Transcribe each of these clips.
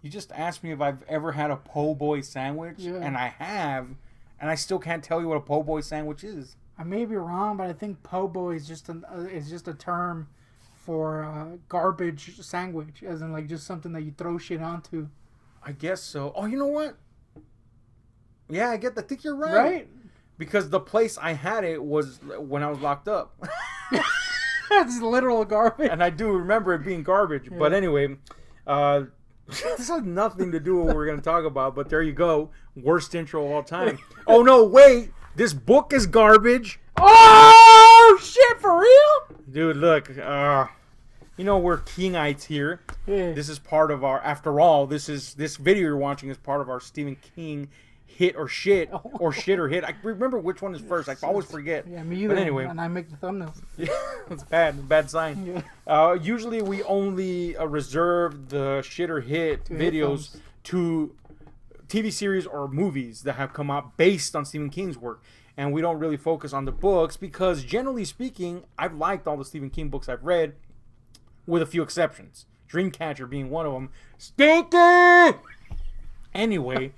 You just asked me if I've ever had a po' boy sandwich, and I have, and I still can't tell you what a po' boy sandwich is. I may be wrong, but I think po' boy is just a term for garbage sandwich, as in like just something that you throw shit onto. I guess so. Oh, you know what? Yeah, I think you're right. Right? Because the place I had it was when I was locked up. That's literal garbage. And I do remember it being garbage. Yeah. But anyway, this has nothing to do with what we're going to talk about. But there you go. Worst intro of all time. Oh, no, wait. This book is garbage. Oh, shit, for real? Dude, look. You know, we're Kingites here. Yeah. This is part of our, after all, this video you're watching is part of our Stephen King hit or shit, or shit or hit. I remember which one is first. I always forget. Yeah, me either. But anyway. And I make the thumbnails. Yeah, it's bad sign. Yeah. Usually we only reserve the shit or hit videos to TV series or movies that have come out based on Stephen King's work. And we don't really focus on the books because, generally speaking, I've liked all the Stephen King books I've read, with a few exceptions. Dreamcatcher being one of them. Stinky! Anyway,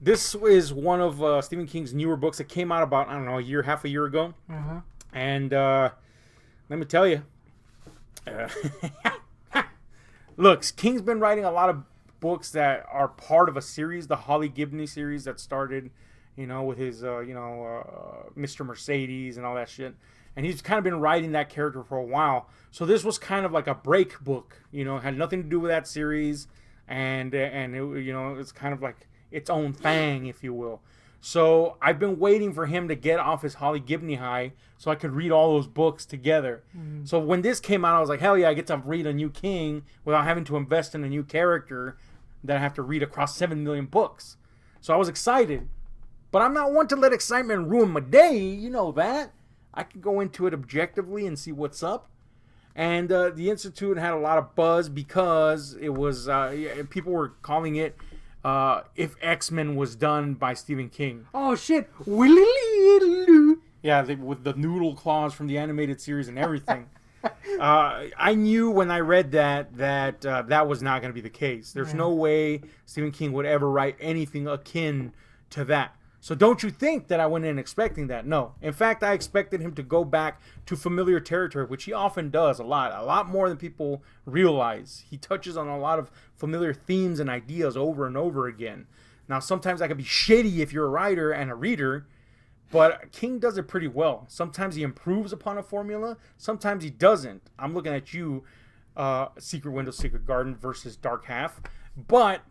this is one of Stephen King's newer books that came out about, I don't know, half a year ago. Uh-huh. And let me tell you. Look, King's been writing a lot of books that are part of a series, the Holly Gibney series that started, with his, Mr. Mercedes and all that shit. And he's kind of been writing that character for a while. So this was kind of like a break book, had nothing to do with that series. And it, it's kind of like its own thing, if you will. So I've been waiting for him to get off his Holly Gibney high so I could read all those books together. Mm. So when this came out, I was like, hell yeah, I get to read a new King without having to invest in a new character that I have to read across 7 million books. So I was excited. But I'm not one to let excitement ruin my day. You know that. I can go into it objectively and see what's up. And the Institute had a lot of buzz because it was, people were calling it If X-Men Was Done by Stephen King. Oh, shit. Yeah, with the noodle claws from the animated series and everything. I knew when I read that was not going to be the case. There's no way Stephen King would ever write anything akin to that. So don't you think that I went in expecting that? No. In fact, I expected him to go back to familiar territory, which he often does a lot more than people realize. He touches on a lot of familiar themes and ideas over and over again. Now, sometimes that can be shitty if you're a writer and a reader, but King does it pretty well. Sometimes he improves upon a formula. Sometimes he doesn't. I'm looking at you, Secret Window, Secret Garden versus Dark Half. But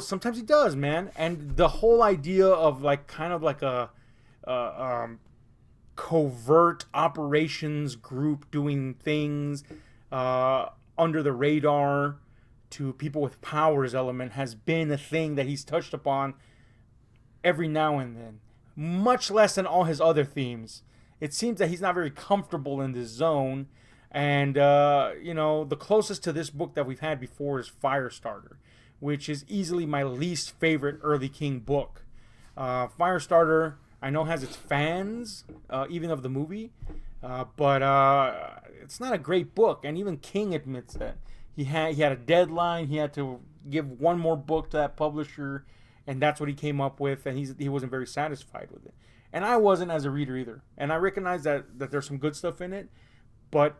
sometimes he does, man. And the whole idea of kind of like a covert operations group doing things under the radar to people with powers element has been a thing that he's touched upon every now and then. Much less than all his other themes. It seems that he's not very comfortable in this zone. And, the closest to this book that we've had before is Firestarter, which is easily my least favorite early King book. Firestarter, I know, has its fans, even of the movie, but it's not a great book, and even King admits that. He had a deadline, he had to give one more book to that publisher, and that's what he came up with, and he wasn't very satisfied with it. And I wasn't as a reader either. And I recognize that there's some good stuff in it, but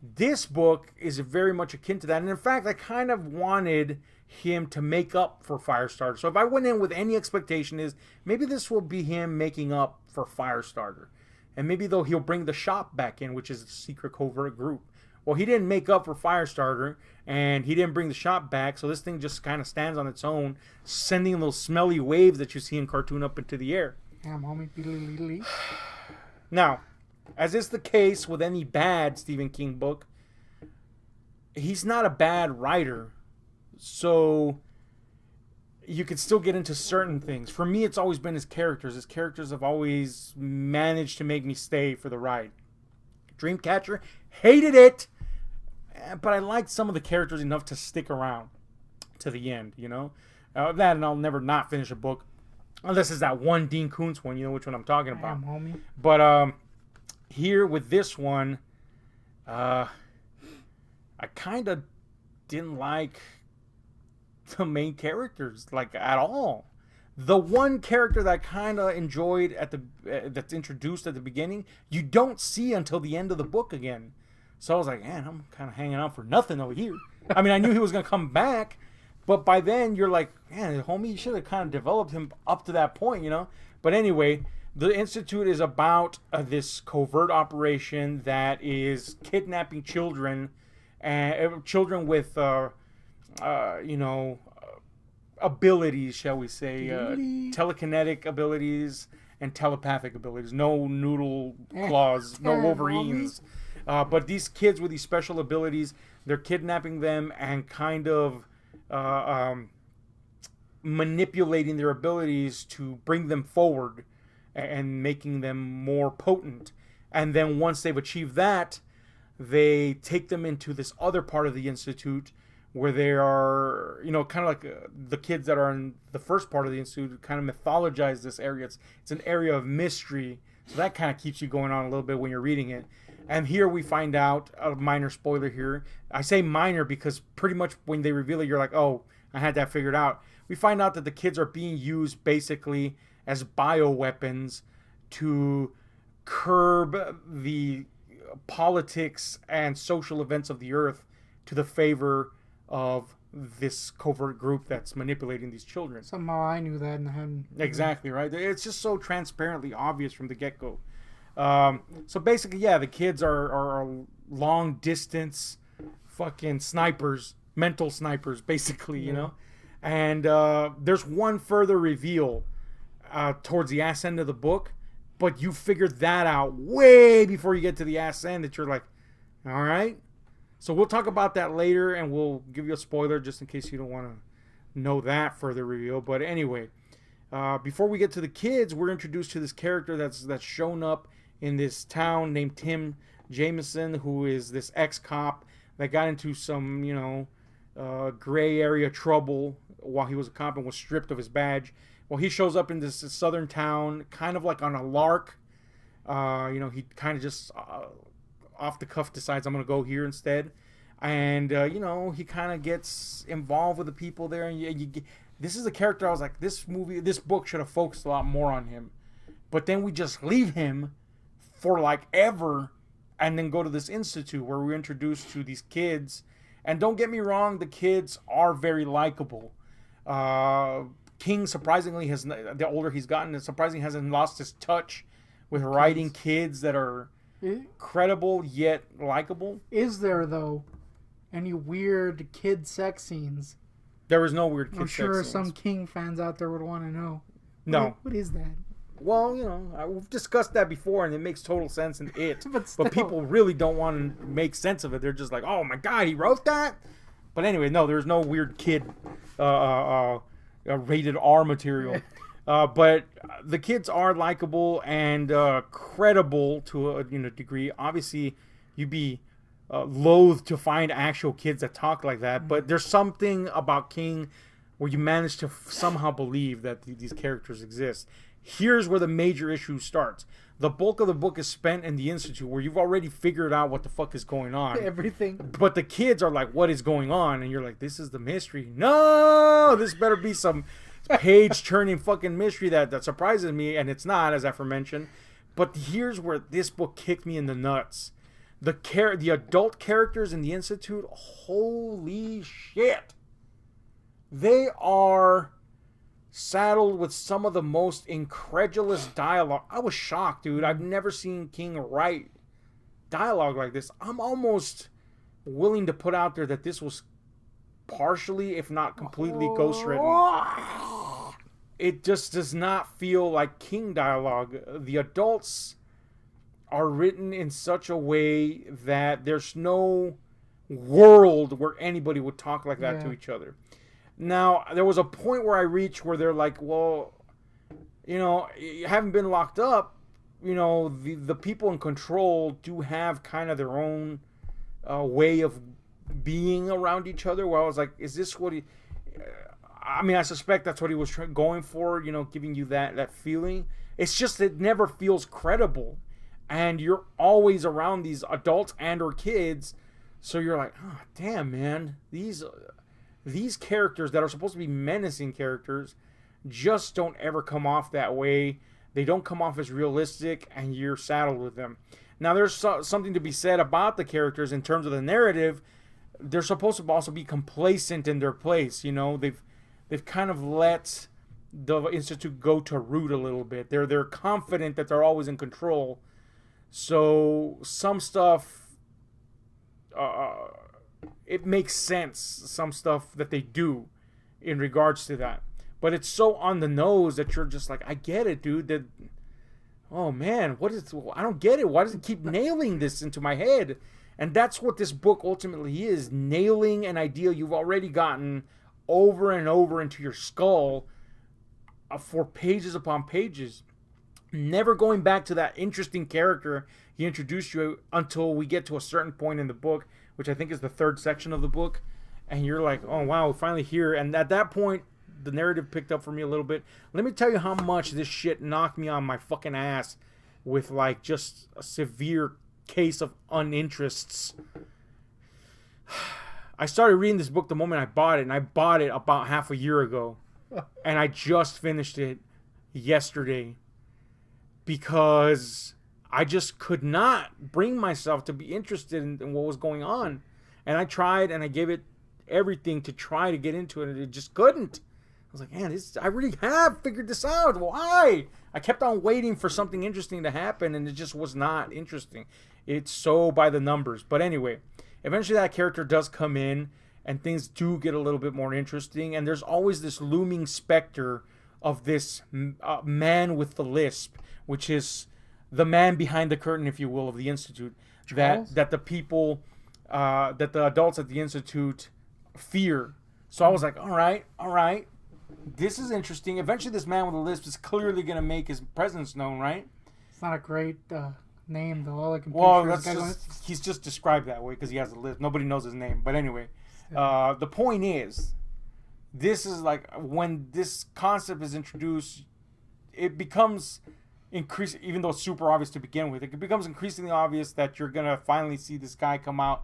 this book is very much akin to that. And in fact, I kind of wanted him to make up for Firestarter. So if I went in with any expectation is maybe this will be him making up for Firestarter. And maybe though he'll bring the shop back in, which is a secret covert group. Well, he didn't make up for Firestarter, and he didn't bring the shop back, so this thing just kind of stands on its own, sending those smelly waves that you see in cartoon up into the air. Damn, homie. Now, as is the case with any bad Stephen King book, he's not a bad writer. So you could still get into certain things. For me, it's always been his characters. His characters have always managed to make me stay for the ride. Dreamcatcher, hated it, but I liked some of the characters enough to stick around to the end, that, and I'll never not finish a book. Unless it's that one Dean Koontz one, which one I'm talking about. Damn, homie. But here with this one, I kind of didn't like the main characters like at all. The one character that I kind of enjoyed at the that's introduced at the beginning, you don't see until the end of the book again. So I was like, man, I'm kind of hanging out for nothing over here. I mean, I knew he was gonna come back, but by then you're like, man, homie, you should have kind of developed him up to that point, you know. But anyway, the Institute is about this covert operation that is kidnapping children, and children with, you know, abilities, shall we say, telekinetic abilities and telepathic abilities. No noodle claws, no Wolverines. But these kids with these special abilities, they're kidnapping them and kind of manipulating their abilities to bring them forward and making them more potent. And then once they've achieved that, they take them into this other part of the Institute where they are, you know, kind of like the kids that are in the first part of the Institute kind of mythologize this area. It's an area of mystery. So that kind of keeps you going on a little bit when you're reading it. And here we find out, a minor spoiler here. I say minor because pretty much when they reveal it, you're like, oh, I had that figured out. We find out that the kids are being used basically as bioweapons to curb the politics and social events of the earth to the favor of this covert group that's manipulating these children. Somehow I knew that and hadn't. Exactly, right? It's just so transparently obvious from the get-go. So basically, yeah, the kids are long distance fucking snipers, mental snipers, basically, you know? And there's one further reveal towards the ass end of the book, but you figured that out way before you get to the ass end that you're like, all right. So we'll talk about that later, and we'll give you a spoiler just in case you don't want to know that further reveal. But anyway, before we get to the kids, we're introduced to this character that's shown up in this town named Tim Jameson, who is this ex-cop that got into some, you know, gray area trouble while he was a cop and was stripped of his badge. Well, he shows up in this southern town kind of like on a lark. You know, he kind of just off the cuff decides I'm going to go here instead. And, you know, he kind of gets involved with the people there. And this is a character I was like, this book should have focused a lot more on him. But then we just leave him for like ever and then go to this institute where we're introduced to these kids. And don't get me wrong, the kids are very likable. King surprisingly has, the older he's gotten, surprisingly hasn't lost his touch with writing kids that are credible yet likable. Is there though any weird kid sex scenes? There was no weird kid sex scenes. I'm sure some King fans out there would want to know. No. What is that? Well, you know, we've discussed that before, and it makes total sense in it. but people really don't want to make sense of it. They're just like, oh my god, he wrote that? But anyway, no, there's no weird kid rated R material. But the kids are likable and credible to a degree. Obviously, you'd be loath to find actual kids that talk like that. But there's something about King where you manage to somehow believe that these characters exist. Here's where the major issue starts. The bulk of the book is spent in the Institute where you've already figured out what the fuck is going on. Everything. But the kids are like, what is going on? And you're like, this is the mystery. No! This better be some page-turning fucking mystery that surprises me. And it's not, as aforementioned. But here's where this book kicked me in the nuts. The adult characters in the Institute, holy shit. They are saddled with some of the most incredulous dialogue. I was shocked, dude. I've never seen King write dialogue like this. I'm almost willing to put out there that this was partially, if not completely, ghostwritten. It just does not feel like King dialogue. The adults are written in such a way that there's no world where anybody would talk like that to each other. Now, there was a point where I reached where they're like, well, you know, you haven't been locked up. You know, the people in control do have kind of their own way of being around each other. Where I was like, is this what he... I mean, I suspect that's what he was going for, you know, giving you that feeling. It's just it never feels credible. And you're always around these adults and or kids. So you're like, oh, damn, man. These... these characters that are supposed to be menacing characters just don't ever come off that way. They don't come off as realistic, and you're saddled with them. Now, there's something to be said about the characters in terms of the narrative. They're supposed to also be complacent in their place. You know, they've kind of let the Institute go to root a little bit. They're confident that they're always in control. So some stuff, it makes sense. Some stuff that they do in regards to that, but it's so on the nose that you're just like, I get it, dude. That, oh man, what is? I don't get it. Why does it keep nailing this into my head? And that's what this book ultimately is: nailing an idea you've already gotten over and over into your skull for pages upon pages. Never going back to that interesting character he introduced you until we get to a certain point in the book, which I think is the third section of the book. And you're like, oh, wow, we're finally here. And at that point, the narrative picked up for me a little bit. Let me tell you how much this shit knocked me on my fucking ass with, like, just a severe case of uninterests. I started reading this book the moment I bought it, and I bought it about half a year ago. And I just finished it yesterday because I just could not bring myself to be interested in what was going on. And I tried, and I gave it everything to try to get into it, and it just couldn't. I was like, man, I really have figured this out. Why? I kept on waiting for something interesting to happen, and it just was not interesting. It's so by the numbers. But anyway, eventually that character does come in, and things do get a little bit more interesting. And there's always this looming specter of this man with the lisp, which is the man behind the curtain, if you will, of the Institute. Charles? That the people, that the adults at the Institute fear. So I was like, all right. This is interesting. Eventually this man with the lisp is clearly going to make his presence known, right? It's not a great name, though. All I can Well, picture that's is just, he's just described that way because he has a lisp. Nobody knows his name. But anyway, the point is, this is like when this concept is introduced, it becomes increasing, even though it's super obvious to begin with, it becomes increasingly obvious that you're going to finally see this guy come out.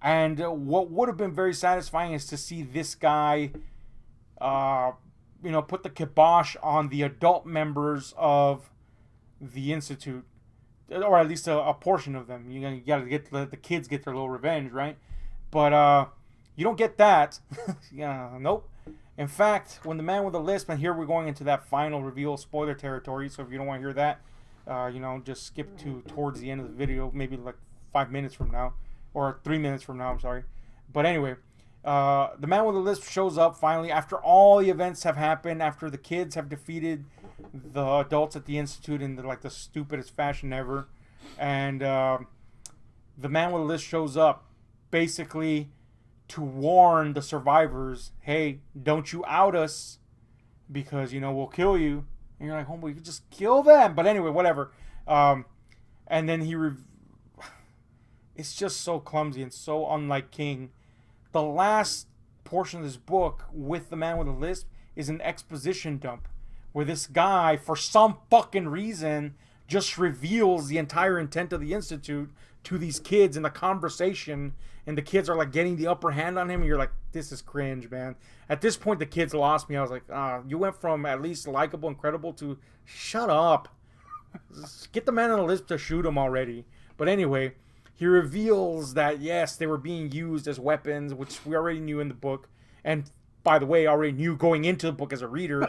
And what would have been very satisfying is to see this guy, put the kibosh on the adult members of the Institute, or at least a portion of them. You got to let the kids get their little revenge, right? But you don't get that. Nope. In fact, when the man with the lisp, and here we're going into that final reveal, spoiler territory, so if you don't want to hear that, just skip to towards the end of the video, maybe like 5 minutes from now, or 3 minutes from now, I'm sorry. But anyway, the man with the lisp shows up finally after all the events have happened, after the kids have defeated the adults at the Institute in the stupidest fashion ever. And the man with the lisp shows up basically to warn the survivors, hey, don't you out us, because, we'll kill you. And you're like, homeboy, you could just kill them. But anyway, whatever. And then it's just so clumsy and so unlike King. The last portion of this book with the man with the lisp is an exposition dump where this guy, for some fucking reason, just reveals the entire intent of the Institute to these kids in the conversation, and the kids are like getting the upper hand on him, and you're like, this is cringe, man. At this point, the kids lost me. I was like, you went from at least likable and credible to shut up. Get the man on the lisp to shoot him already. But anyway, he reveals that, yes, they were being used as weapons, which we already knew in the book. And, by the way, already knew going into the book as a reader.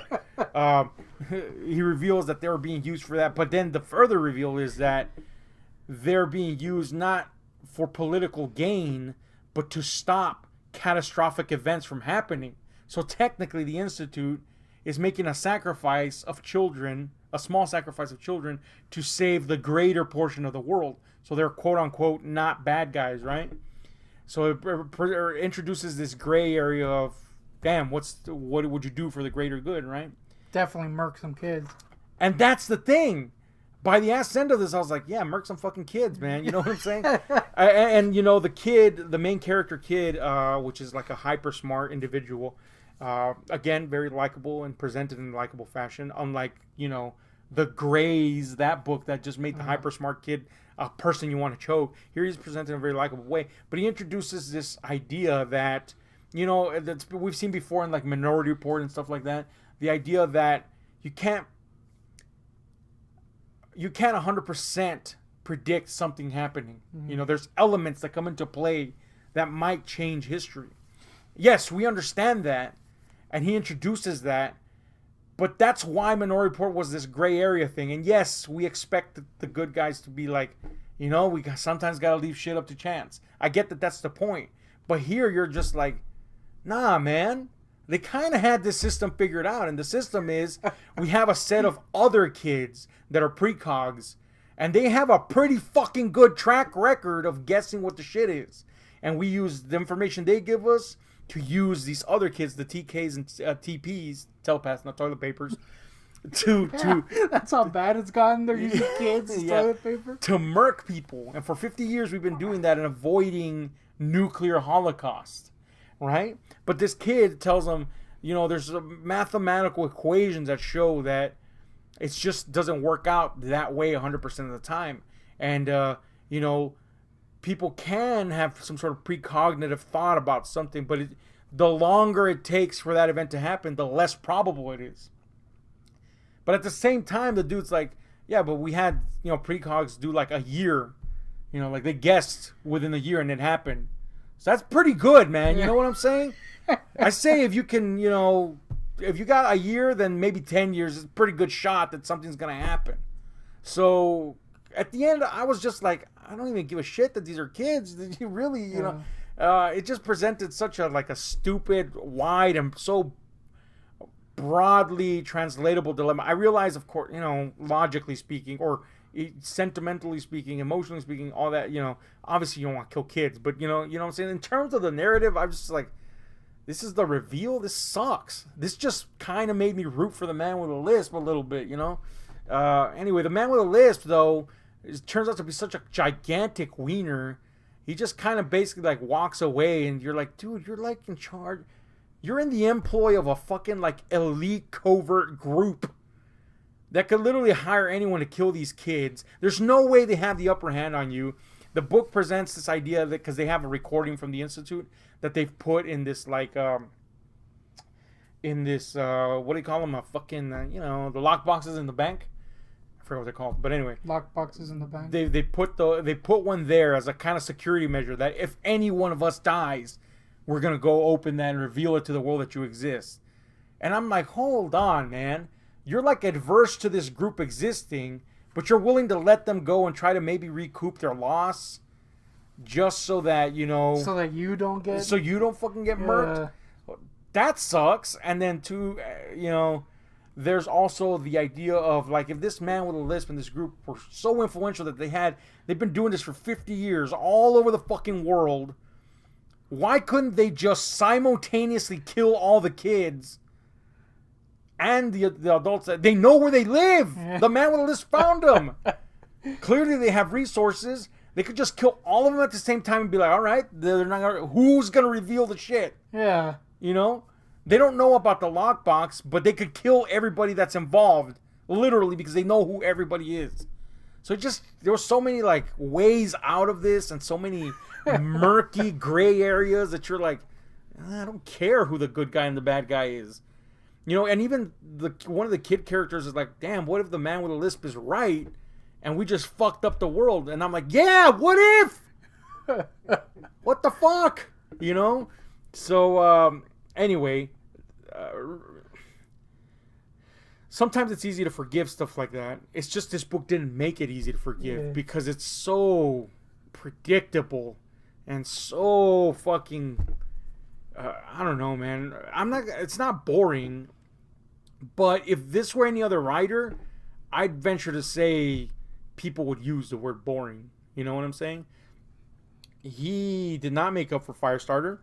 He reveals that they were being used for that. But then the further reveal is that they're being used not for political gain, but to stop catastrophic events from happening. So technically, the Institute is making a sacrifice of children, a small sacrifice of children, to save the greater portion of the world. So they're quote-unquote not bad guys, right? So it introduces this gray area of, damn, what would you do for the greater good, right? Definitely murk some kids. And that's the thing. By the ass end of this, I was like, yeah, murk some fucking kids, man. You know what I'm saying? And the kid, the main character kid, which is like a hyper smart individual, again, very likable and presented in a likable fashion, unlike, the Grays, that book that just made the hyper smart kid a person you want to choke. Here he's presented in a very likable way. But he introduces this idea that, you know, that's we've seen before in like Minority Report and stuff like that. The idea that you can't 100% predict something happening. Mm-hmm. You know, there's elements that come into play that might change history. Yes, we understand that, and he introduces that, but that's why Minority Report was this gray area thing. And yes, we expect the good guys to be like, you know, we sometimes got to leave shit up to chance. I get that that's the point. But here you're just like, nah, man. They kind of had this system figured out. And the system is we have a set of other kids that are precogs. And they have a pretty fucking good track record of guessing what the shit is. And we use the information they give us to use these other kids, the TKs and TPs, telepaths, not toilet papers, to that's how bad it's gotten. They're using kids as toilet paper to murk people. And for 50 years we've been doing that and avoiding nuclear holocaust, right? But this kid tells them, you know, there's mathematical equations that show that it just doesn't work out that way 100% of the time. And you know, people can have some sort of precognitive thought about something, but the longer it takes for that event to happen, the less probable it is. But at the same time, the dude's like, yeah, but we had, you know, precogs do like a year. You know, like they guessed within a year and it happened. So that's pretty good, man. You know what I'm saying? I say if you can, you know, if you got a year, then maybe 10 years is a pretty good shot that something's going to happen. So at the end, I was just like, I don't even give a shit that these are kids. Did you really, you know, it just presented such a stupid, wide, and so broadly translatable dilemma. I realize, of course, you know, logically speaking, or sentimentally speaking, emotionally speaking, all that, you know, obviously you don't want to kill kids, but you know what I'm saying? In terms of the narrative, I'm just like, this is the reveal. This sucks. This just kind of made me root for the man with a lisp a little bit, you know? Anyway, the man with a lisp, though, turns out to be such a gigantic wiener. He just kind of basically like walks away, and you're like, dude, you're like in charge. You're in the employ of a fucking like elite covert group that could literally hire anyone to kill these kids. There's no way they have the upper hand on you. The book presents this idea that because they have a recording from the Institute that they've put in this like in this what do you call them, a fucking you know, the lock boxes in the bank. I forget what they're called, but anyway, lock boxes in the bank. They put one there as a kind of security measure that if any one of us dies, we're gonna go open that and reveal it to the world that you exist. And I'm like, hold on, man. You're like adverse to this group existing, but you're willing to let them go and try to maybe recoup their loss just so that, you know, so that you don't fucking get murked. That sucks. And then too, you know, there's also the idea of like, if this man with a lisp in this group were so influential that they've been doing this for 50 years all over the fucking world, why couldn't they just simultaneously kill all the kids and the adults? They know where they live. The man with a lisp found them. Clearly they have resources. They could just kill all of them at the same time and be like, all right, they're not gonna, who's going to reveal the shit? Yeah. You know? They don't know about the lockbox, but they could kill everybody that's involved, literally, because they know who everybody is. So there were so many like ways out of this and so many murky gray areas that you're like, I don't care who the good guy and the bad guy is. You know, and even one of the kid characters is like, damn, what if the man with a lisp is right and we just fucked up the world? And I'm like, yeah, what if? What the fuck? You know? So, anyway, sometimes it's easy to forgive stuff like that. It's just this book didn't make it easy to forgive because it's so predictable and so fucking I don't know, man. It's not boring, but if this were any other writer, I'd venture to say people would use the word boring. You know what I'm saying? He did not make up for Firestarter.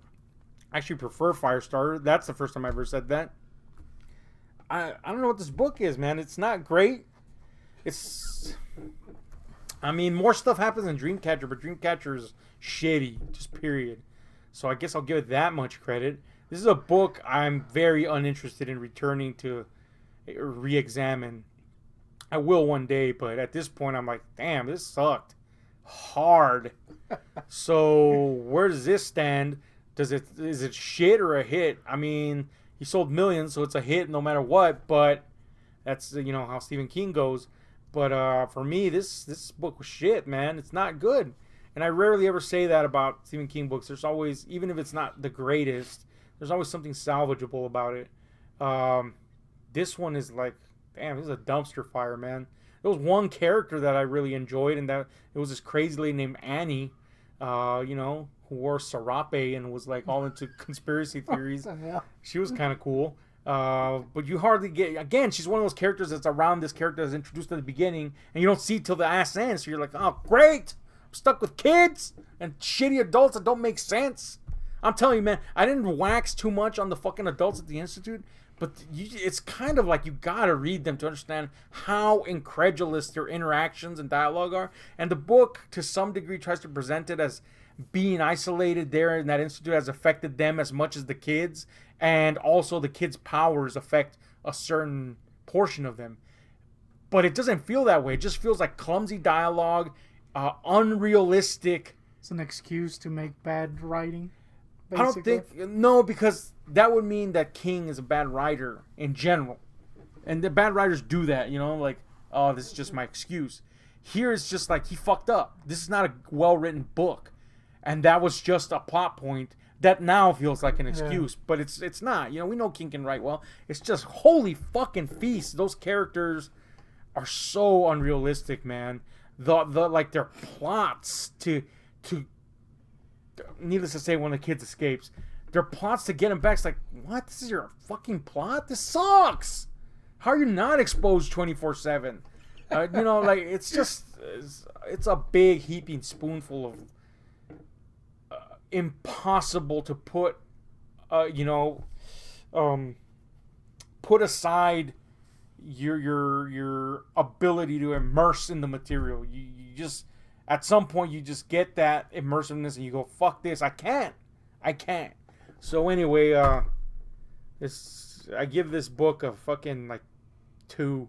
I actually prefer Firestarter. That's the first time I ever said that. I don't know what this book is, man. It's not great. I mean, more stuff happens in Dreamcatcher, but Dreamcatcher is shitty, just period. So I guess I'll give it that much credit. This is a book I'm very uninterested in returning to re-examine. I will one day, but at this point I'm like, damn, this sucked hard. So where does this stand? Is it shit or a hit? I mean, he sold millions, so it's a hit no matter what. But that's how Stephen King goes. But for me, this book was shit, man. It's not good, and I rarely ever say that about Stephen King books. There's always, even if it's not the greatest, there's always something salvageable about it. This one is like, damn, this is a dumpster fire, man. There was one character that I really enjoyed, and that it was this crazy lady named Annie, who wore serape and was like all into conspiracy theories. She was kind of cool. But you hardly get, again, she's one of those characters that's around this character that's introduced at the beginning, and you don't see it till the ass end. So you're like, oh, great. I'm stuck with kids and shitty adults that don't make sense. I'm telling you, man, I didn't wax too much on the fucking adults at the Institute, but it's kind of like you gotta read them to understand how incredulous their interactions and dialogue are. And the book, to some degree, tries to present it as being isolated there in that institute has affected them as much as the kids, and also the kids' powers affect a certain portion of them. But it doesn't feel that way. It just feels like clumsy dialogue, unrealistic. It's an excuse to make bad writing. Basically. I don't think, no, because that would mean that King is a bad writer in general. And the bad writers do that, like, oh, this is just my excuse. Here it's just like, he fucked up. This is not a well-written book. And that was just a plot point that now feels like an excuse. Yeah. But it's not. We know King can write well. It's just, holy fucking feast. Those characters are so unrealistic, man. Like, their plots to needless to say, when the kids escapes, their plots to get him back. It's like, what? This is your fucking plot? This sucks. How are you not exposed 24/7? Like, it's just, it's a big heaping spoonful of impossible to put, put aside your ability to immerse in the material. You just, at some point, you just get that immersiveness and you go, fuck this, I can't. So anyway, I give this book a fucking, like, 2.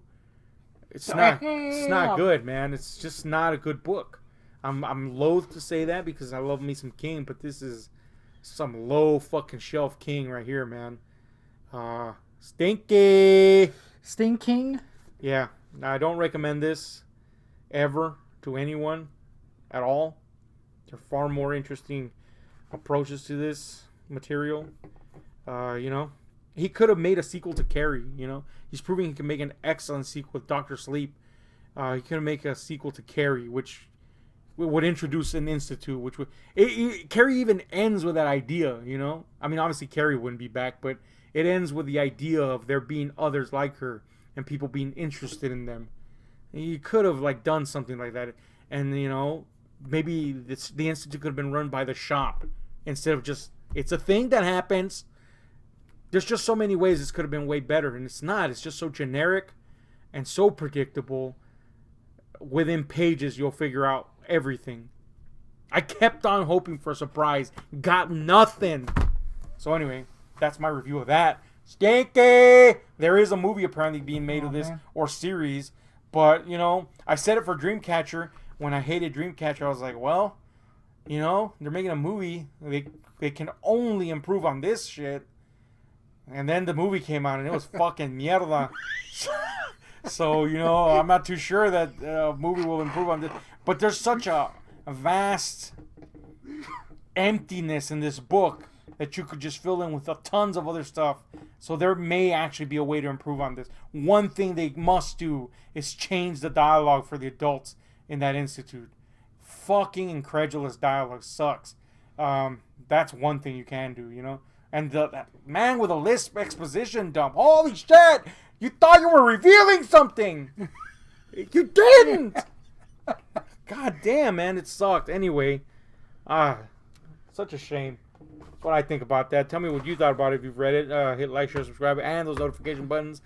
It's not good, man. It's just not a good book. I'm loath to say that because I love me some King, but this is some low fucking shelf King right here, man. Stinky. Stinking? Yeah. I don't recommend this ever to anyone at all. There are far more interesting approaches to this material. He could have made a sequel to Carrie, He's proving he can make an excellent sequel with Dr. Sleep. He could have made a sequel to Carrie, which would introduce an institute, which would... Carrie even ends with that idea, I mean, obviously Carrie wouldn't be back, but it ends with the idea of there being others like her and people being interested in them. You could have, like, done something like that. And, maybe the institute could have been run by the shop instead of just... It's a thing that happens. There's just so many ways this could have been way better, and it's not. It's just so generic and so predictable. Within pages, you'll figure out everything. I kept on hoping for a surprise. Got nothing. So anyway, that's my review of that. Stinky! There is a movie apparently being made of this, or series. But, I said it for Dreamcatcher. When I hated Dreamcatcher, I was like, well, they're making a movie. They can only improve on this shit. And then the movie came out, and it was fucking mierda. So, I'm not too sure that a movie will improve on this. But there's such a vast emptiness in this book that you could just fill in with tons of other stuff. So there may actually be a way to improve on this. One thing they must do is change the dialogue for the adults in that institute. Fucking incredulous dialogue sucks. That's one thing you can do, And that man with a lisp exposition dump. Holy shit! You thought you were revealing something! You didn't! God damn, man, it sucked. Anyway, such a shame. That's what I think about that. Tell me what you thought about it if you've read it. Hit like, share, subscribe, and those notification buttons.